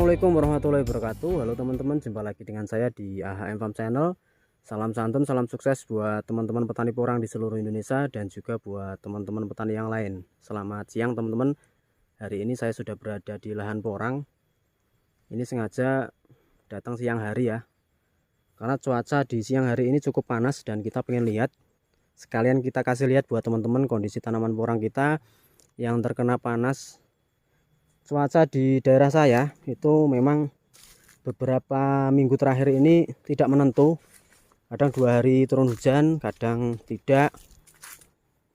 Assalamualaikum warahmatullahi wabarakatuh. Halo teman-teman, jumpa lagi dengan saya di AHM Farm Channel. Salam santun, salam sukses buat teman-teman petani porang di seluruh Indonesia dan juga buat teman-teman petani yang lain. Selamat siang teman-teman. Hari ini saya sudah berada di lahan porang. Ini sengaja datang siang hari ya, karena cuaca di siang hari ini cukup panas dan kita pengen lihat. Sekalian kita kasih lihat buat teman-teman kondisi tanaman porang kita yang terkena panas. Cuaca di daerah saya itu memang beberapa minggu terakhir ini tidak menentu. Kadang 2 hari turun hujan, kadang tidak.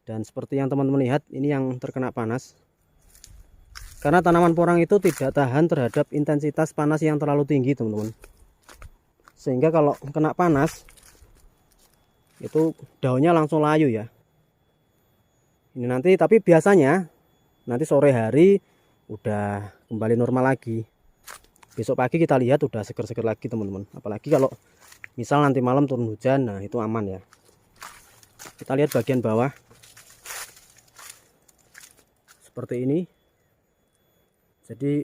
Dan seperti yang teman-teman lihat, ini yang terkena panas. Karena tanaman porang itu tidak tahan terhadap intensitas panas yang terlalu tinggi, teman-teman. Sehingga kalau kena panas, itu daunnya langsung layu ya. Ini nanti, tapi biasanya nanti sore hari udah kembali normal lagi. Besok pagi kita lihat udah seger-seger lagi teman-teman. Apalagi kalau misal nanti malam turun hujan, nah itu aman ya. Kita lihat bagian bawah seperti ini. Jadi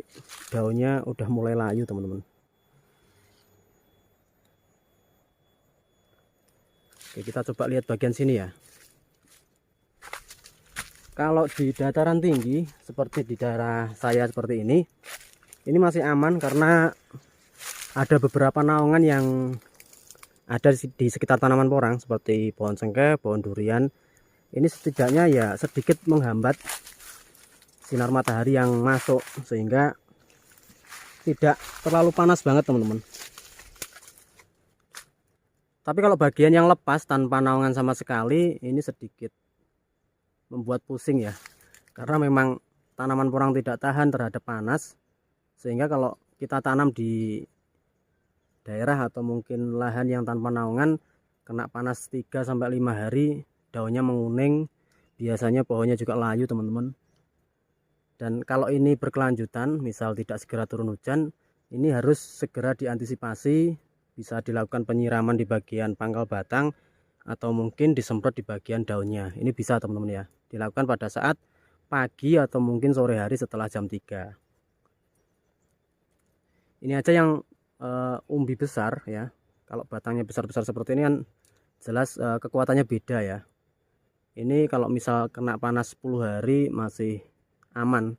daunnya udah mulai layu teman-teman. Oke, kita coba lihat bagian sini ya. Kalau di dataran tinggi seperti di daerah saya seperti ini masih aman karena ada beberapa naungan yang ada di sekitar tanaman porang seperti pohon cengkeh, pohon durian. Ini setidaknya ya sedikit menghambat sinar matahari yang masuk sehingga tidak terlalu panas banget teman-teman. Tapi kalau bagian yang lepas tanpa naungan sama sekali ini sedikit membuat pusing ya, karena memang tanaman porang tidak tahan terhadap panas, sehingga kalau kita tanam di daerah atau mungkin lahan yang tanpa naungan kena panas 3-5 hari, daunnya menguning, biasanya pohonnya juga layu teman-teman. Dan kalau ini berkelanjutan, misal tidak segera turun hujan, ini harus segera diantisipasi, bisa dilakukan penyiraman di bagian pangkal batang atau mungkin disemprot di bagian daunnya. Ini bisa teman-teman ya, dilakukan pada saat pagi atau mungkin sore hari setelah jam 3. Ini aja yang umbi besar ya. Kalau batangnya besar-besar seperti ini kan jelas kekuatannya beda ya. Ini kalau misal kena panas 10 hari masih aman.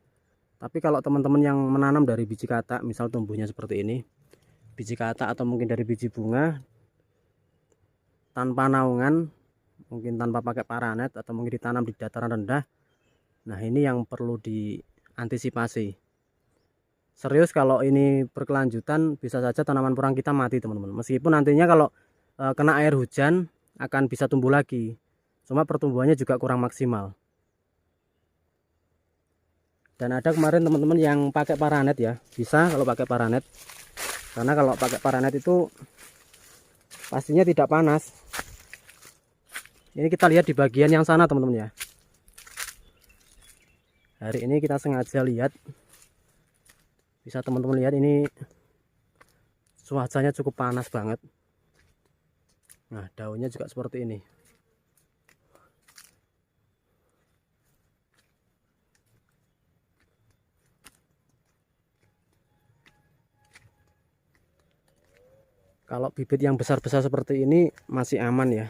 Tapi kalau teman-teman yang menanam dari biji katak, misal tumbuhnya seperti ini, biji katak atau mungkin dari biji bunga tanpa naungan, mungkin tanpa pakai paranet atau mungkin ditanam di dataran rendah, nah ini yang perlu diantisipasi. Serius kalau ini berkelanjutan bisa saja tanaman porang kita mati teman-teman. Meskipun nantinya kalau kena air hujan akan bisa tumbuh lagi, cuma pertumbuhannya juga kurang maksimal. Dan ada kemarin teman-teman yang pakai paranet ya, bisa kalau pakai paranet, karena kalau pakai paranet itu pastinya tidak panas. Ini kita lihat di bagian yang sana teman-teman ya. Hari ini kita sengaja lihat, bisa teman-teman lihat ini cuacanya cukup panas banget. Nah daunnya juga seperti ini. Kalau bibit yang besar-besar seperti ini masih aman ya.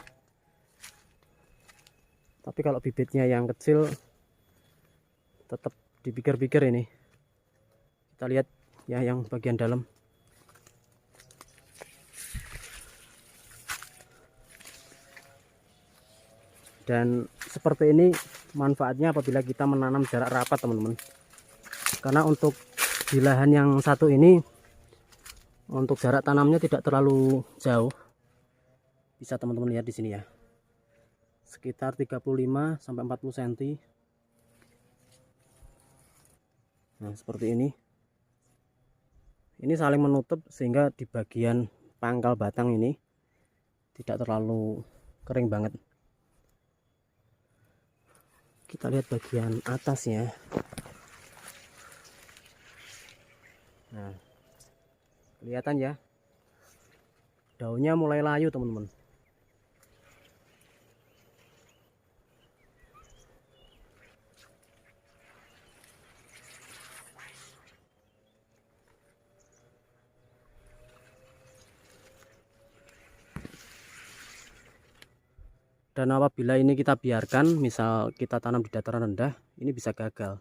Tapi kalau bibitnya yang kecil tetap dipikir-pikir ini. Kita lihat ya yang bagian dalam. Dan seperti ini manfaatnya apabila kita menanam jarak rapat teman-teman. Karena untuk di lahan yang satu ini untuk jarak tanamnya tidak terlalu jauh. Bisa teman-teman lihat di sini ya. Sekitar 35-40 cm. Nah seperti ini. Ini saling menutup sehingga di bagian pangkal batang ini tidak terlalu kering banget. Kita lihat bagian atasnya. Nah kelihatan ya, daunnya mulai layu teman-teman. Dan apabila ini kita biarkan, misal kita tanam di dataran rendah, ini bisa gagal.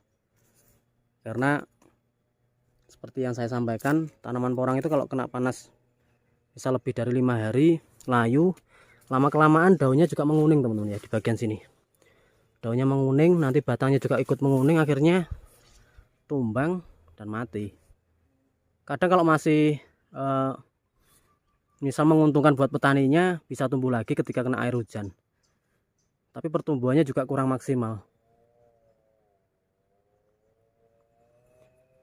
Karena seperti yang saya sampaikan, tanaman porang itu kalau kena panas bisa lebih dari 5 hari, layu, lama kelamaan daunnya juga menguning teman-teman ya, di bagian sini. Daunnya menguning, nanti batangnya juga ikut menguning, akhirnya tumbang dan mati. Kadang kalau masih misal menguntungkan buat petaninya, bisa tumbuh lagi ketika kena air hujan. Tapi pertumbuhannya juga kurang maksimal.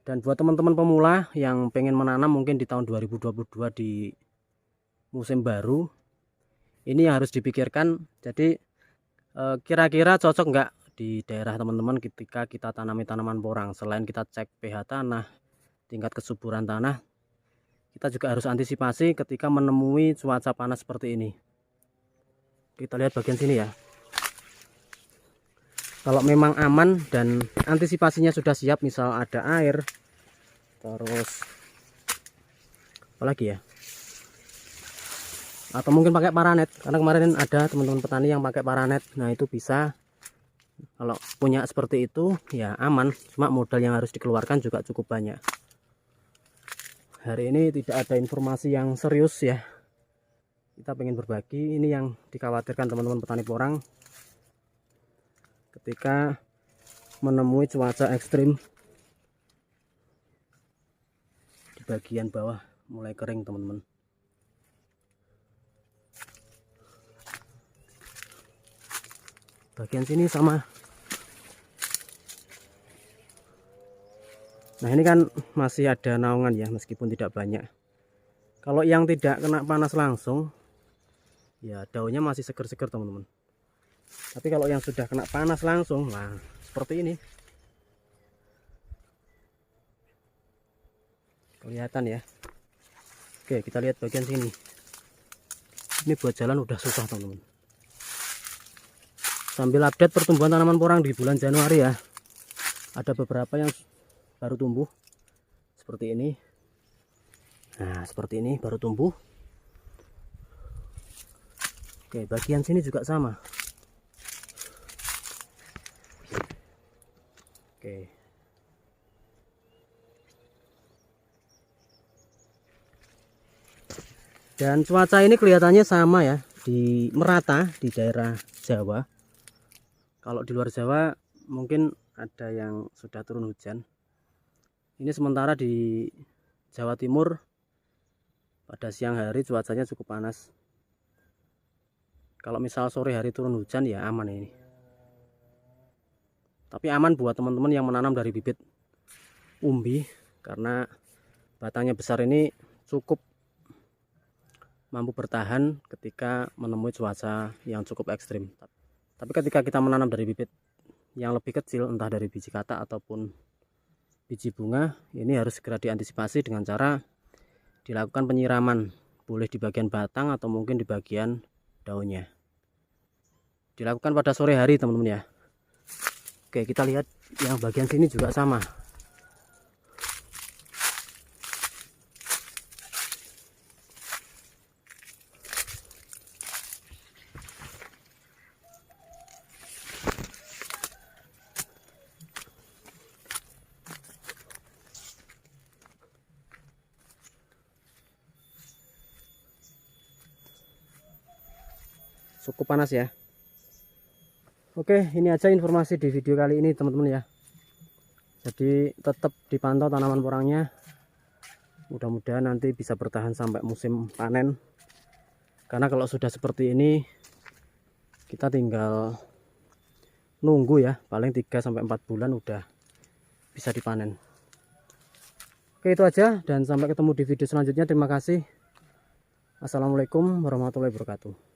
Dan buat teman-teman pemula yang pengen menanam mungkin di tahun 2022 di musim baru, ini yang harus dipikirkan. Jadi kira-kira cocok nggak di daerah teman-teman ketika kita tanami tanaman porang. Selain kita cek pH tanah, tingkat kesuburan tanah, kita juga harus antisipasi ketika menemui cuaca panas seperti ini. Kita lihat bagian sini ya. Kalau memang aman dan antisipasinya sudah siap, misal ada air, terus apalagi ya, atau mungkin pakai paranet, karena kemarin ada teman-teman petani yang pakai paranet. Nah itu bisa, kalau punya seperti itu ya aman, cuma modal yang harus dikeluarkan juga cukup banyak. Hari ini tidak ada informasi yang serius ya, kita pengen berbagi. Ini yang dikhawatirkan teman-teman petani porang ketika menemui cuaca ekstrim di bagian bawah mulai kering teman-teman. Bagian sini sama. Nah ini kan masih ada naungan ya, meskipun tidak banyak. Kalau yang tidak kena panas langsung ya daunnya masih seger-seger teman-teman. Tapi kalau yang sudah kena panas langsung, nah seperti ini. Kelihatan ya. Oke, kita lihat bagian sini. Ini buat jalan udah susah teman-teman. Sambil update pertumbuhan tanaman porang di bulan Januari ya. Ada beberapa yang baru tumbuh seperti ini. Nah seperti ini baru tumbuh. Oke, bagian sini juga sama. Oke. Dan cuaca ini kelihatannya sama ya, di merata di daerah Jawa. Kalau di luar Jawa mungkin ada yang sudah turun hujan. Ini sementara di Jawa Timur pada siang hari cuacanya cukup panas. Kalau misal sore hari turun hujan ya aman ini. Tapi aman buat teman-teman yang menanam dari bibit umbi, karena batangnya besar ini cukup mampu bertahan ketika menemui cuaca yang cukup ekstrim. Tapi ketika kita menanam dari bibit yang lebih kecil, entah dari biji katak ataupun biji bunga, ini harus segera diantisipasi dengan cara dilakukan penyiraman, boleh di bagian batang atau mungkin di bagian daunnya. Dilakukan pada sore hari teman-teman ya. Oke, kita lihat yang bagian sini juga sama. Cukup panas ya. Oke, ini aja informasi di video kali ini teman-teman ya. Jadi tetap dipantau tanaman porangnya. Mudah-mudahan nanti bisa bertahan sampai musim panen. Karena kalau sudah seperti ini, kita tinggal nunggu ya, paling 3-4 bulan udah bisa dipanen. Oke, itu aja dan sampai ketemu di video selanjutnya. Terima kasih. Assalamualaikum warahmatullahi wabarakatuh.